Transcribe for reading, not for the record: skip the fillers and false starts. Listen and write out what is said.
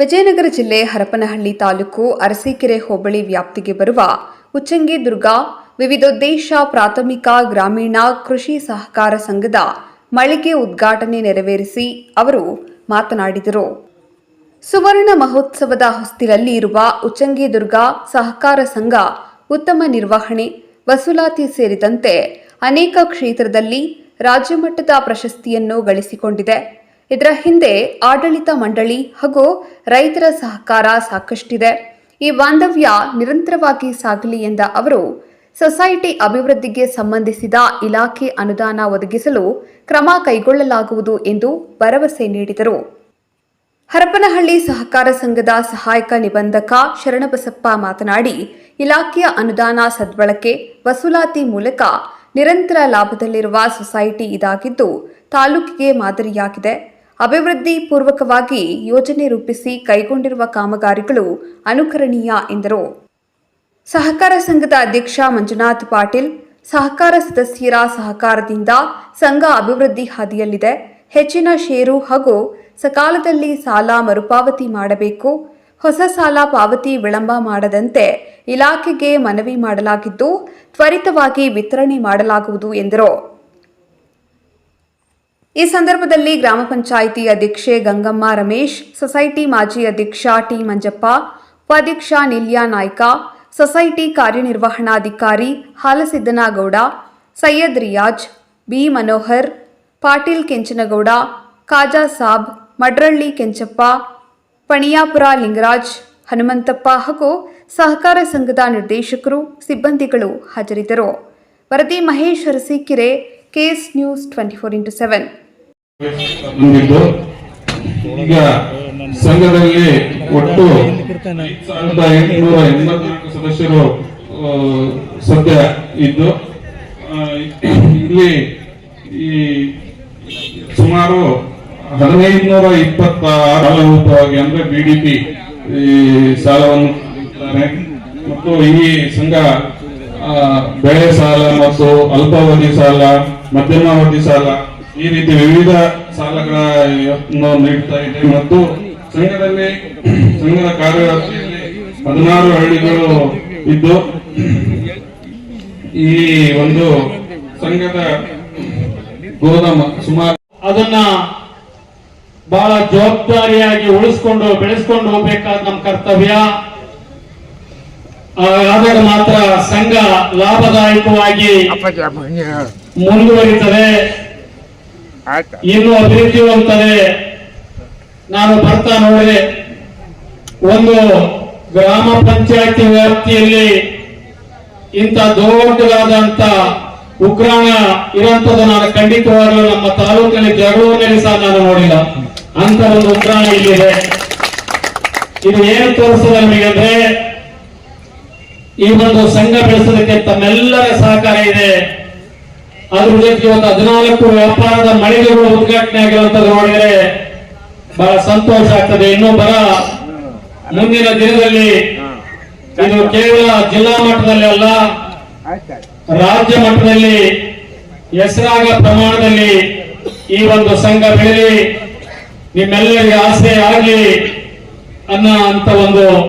ವಿಜಯನಗರ ಜಿಲ್ಲೆ ಹರಪನಹಳ್ಳಿ ತಾಲೂಕು ಅರಸೀಕೆರೆ ಹೋಬಳಿ ವ್ಯಾಪ್ತಿಗೆ ಬರುವ ಉಚ್ಚಂಗಿದುರ್ಗ ವಿವಿಧೋದ್ದೇಶ ಪ್ರಾಥಮಿಕ ಗ್ರಾಮೀಣ ಕೃಷಿ ಸಹಕಾರ ಸಂಘದ ಮಳಿಗೆ ಉದ್ಘಾಟನೆ ನೆರವೇರಿಸಿ ಅವರು ಮಾತನಾಡಿದರು. ಸುವರ್ಣ ಮಹೋತ್ಸವದ ಹೊಸ್ತಿಲಲ್ಲಿ ಇರುವ ಉಚ್ಚಂಗಿದುರ್ಗ ಸಹಕಾರ ಸಂಘ ಉತ್ತಮ ನಿರ್ವಹಣೆ, ವಸೂಲಾತಿ ಸೇರಿದಂತೆ ಅನೇಕ ಕ್ಷೇತ್ರದಲ್ಲಿ ರಾಜ್ಯಮಟ್ಟದ ಪ್ರಶಸ್ತಿಯನ್ನು ಗಳಿಸಿಕೊಂಡಿದೆ. ಇದರ ಹಿಂದೆ ಆಡಳಿತ ಮಂಡಳಿ ಹಾಗೂ ರೈತರ ಸಹಕಾರ ಸಾಕಷ್ಟಿದೆ. ಈ ಬಾಂಧವ್ಯ ನಿರಂತರವಾಗಿ ಸಾಗಲಿ ಎಂದ ಅವರು, ಸೊಸೈಟಿ ಅಭಿವೃದ್ಧಿಗೆ ಸಂಬಂಧಿಸಿದ ಇಲಾಖೆ ಅನುದಾನ ಒದಗಿಸಲು ಕ್ರಮ ಕೈಗೊಳ್ಳಲಾಗುವುದು ಎಂದು ಭರವಸೆ ನೀಡಿದರು. ಹರಪನಹಳ್ಳಿ ಸಹಕಾರ ಸಂಘದ ಸಹಾಯಕ ನಿಬಂಧಕ ಶರಣಬಸಪ್ಪ ಮಾತನಾಡಿ, ಇಲಾಖೆಯ ಅನುದಾನ ಸದ್ಬಳಕೆ, ವಸೂಲಾತಿ ಮೂಲಕ ನಿರಂತರ ಲಾಭದಲ್ಲಿರುವ ಸೊಸೈಟಿ ಇದಾಗಿದ್ದು ತಾಲೂಕಿಗೆ ಮಾದರಿಯಾಗಿದೆ. ಅಭಿವೃದ್ಧಿ ಪೂರ್ವಕವಾಗಿ ಯೋಜನೆ ರೂಪಿಸಿ ಕೈಗೊಂಡಿರುವ ಕಾಮಗಾರಿಗಳು ಅನುಕರಣೀಯ ಎಂದರು. ಸಹಕಾರ ಸಂಘದ ಅಧ್ಯಕ್ಷ ಮಂಜುನಾಥ್ ಪಾಟೀಲ್, ಸಹಕಾರ ಸದಸ್ಯರ ಸಹಕಾರದಿಂದ ಸಂಘ ಅಭಿವೃದ್ಧಿ ಹಾದಿಯಲ್ಲಿದೆ. ಹೆಚ್ಚಿನ ಷೇರು ಹಾಗೂ ಸಕಾಲದಲ್ಲಿ ಸಾಲ ಮರುಪಾವತಿ ಮಾಡಬೇಕು. ಹೊಸ ಸಾಲ ಪಾವತಿ ವಿಳಂಬ ಮಾಡದಂತೆ ಇಲಾಖೆಗೆ ಮನವಿ ಮಾಡಲಾಗಿದ್ದು ತ್ವರಿತವಾಗಿ ವಿತರಣೆ ಮಾಡಲಾಗುವುದು ಎಂದರು. ಈ ಸಂದರ್ಭದಲ್ಲಿ ಗ್ರಾಮ ಪಂಚಾಯಿತಿ ಅಧ್ಯಕ್ಷೆ ಗಂಗಮ್ಮ ರಮೇಶ್, ಸೊಸೈಟಿ ಮಾಜಿ ಅಧ್ಯಕ್ಷ ಟಿ ಮಂಜಪ್ಪ, ಉಪಾಧ್ಯಕ್ಷ ನಿಲ್ಯಾ ನಾಯ್ಕ, ಸೊಸೈಟಿ ಕಾರ್ಯನಿರ್ವಹಣಾಧಿಕಾರಿ ಹಾಲಸಿದ್ದನಗೌಡ, ಸೈಯದ್ ರಿಯಾಜ್, ಬಿ ಮನೋಹರ್, ಪಾಟೀಲ್ ಕೆಂಚನಗೌಡ, ಖಾಜಾ ಸಾಬ್, ಮಡ್ರಳ್ಳಿ ಕೆಂಚಪ್ಪ, ಪಣಿಯಾಪುರ ಲಿಂಗರಾಜ್, ಹನುಮಂತಪ್ಪ ಹಾಗೂ ಸಹಕಾರ ಸಂಘದ ನಿರ್ದೇಶಕರು, ಸಿಬ್ಬಂದಿಗಳು ಹಾಜರಿದ್ದರು. ವರದಿ Mahesh Arsikere, case news 24x7. ಈಗ ಸಂಘದಲ್ಲಿ ಒಟ್ಟು 5884 ಸದಸ್ಯರು ಸದ್ಯ ಇದ್ದು, ಇಲ್ಲಿ ಈ ಸುಮಾರು 1526 ಮೂಲಭೂತವಾಗಿ ಅಂದ್ರೆ ಬಿಡಿಪಿ ಸಾಲವನ್ನು ಮತ್ತು ಈ ಸಂಘ ಬೆಳೆ ಸಾಲ ಮತ್ತು ಅಲ್ಪಾವಧಿ ಸಾಲ, ಮಧ್ಯಮಾವಧಿ ಸಾಲ, ಈ ರೀತಿ ವಿವಿಧ ಸಾಲಗಳನ್ನು ನೀಡ್ತಾ ಇದೆ. ಮತ್ತು ಸಂಘದ ಕಾರ್ಯವ್ಯಾಪ್ತಿಯಲ್ಲಿ 16 ಹಳ್ಳಿಗಳು ಇದ್ದು, ಈ ಒಂದು ಸಂಘದ ಗೋದಾಮ ಸುಮಾರು ಅದನ್ನ ಬಹಳ ಜವಾಬ್ದಾರಿಯಾಗಿ ಉಳಿಸ್ಕೊಂಡು ಬೆಳೆಸ್ಕೊಂಡು ಹೋಗ್ಬೇಕಾದ ನಮ್ಮ ಕರ್ತವ್ಯ. ಆದಾಗ ಮಾತ್ರ ಸಂಘ ಲಾಭದಾಯಕವಾಗಿ ಮುಂದುವರಿತದೆ, ಇನ್ನೂ ಅಭಿವೃದ್ಧಿ ಹೊಂದುತ್ತದೆ. ನಾನು ಬರ್ತಾ ನೋಡಿದೆ, ಒಂದು ಗ್ರಾಮ ಪಂಚಾಯತಿ ವ್ಯಾಪ್ತಿಯಲ್ಲಿ ಇಂಥ ದೊಡ್ಡದಾದಂತ ಉಗ್ರಾಣ ಇರುವಂತದ್ದು ನಾನು ಖಂಡಿತವಾಗಲೂ ನಮ್ಮ ತಾಲೂಕಿನಲ್ಲಿ ಜಗಳೂರಿನಲ್ಲಿ ಸಹ ನಾನು ನೋಡಿಲ್ಲ. ಅಂತ ಒಂದು ಉಗ್ರಾಣ ಇಲ್ಲಿದೆ. ಇದು ಏನು ತೋರಿಸ್ತದೆ ನಮಗೆ ಅಂದ್ರೆ, ಈ ಒಂದು ಸಂಘ ಬೆಳೆಸೋದಕ್ಕೆ ತಮ್ಮೆಲ್ಲರ ಸಹಕಾರ ಇದೆ. ಅದ್ರ ಜೊತೆಗೆ ಇವತ್ತು 14 ವ್ಯಾಪಾರದ ಮಳಿಗೆಗಳು ಉದ್ಘಾಟನೆ ಆಗಿರುವಂತದ್ದು ನೋಡಿದರೆ ಬಹಳ ಸಂತೋಷ ಆಗ್ತದೆ. ಇನ್ನೂ ಮುಂದಿನ ದಿನದಲ್ಲಿ ಇದು ಕೇವಲ ಜಿಲ್ಲಾ ಮಟ್ಟದಲ್ಲಿ ಅಲ್ಲ, ರಾಜ್ಯ ಮಟ್ಟದಲ್ಲಿ ಹೆಸರಾಗ ಪ್ರಮಾಣದಲ್ಲಿ ಈ ಒಂದು ಸಂಘ ಬೆಳೆಯಲಿ, ನಿಮ್ಮೆಲ್ಲರಿಗೆ ಆಸೆ ಆಗಲಿ ಅನ್ನೋ ಅಂತ ಒಂದು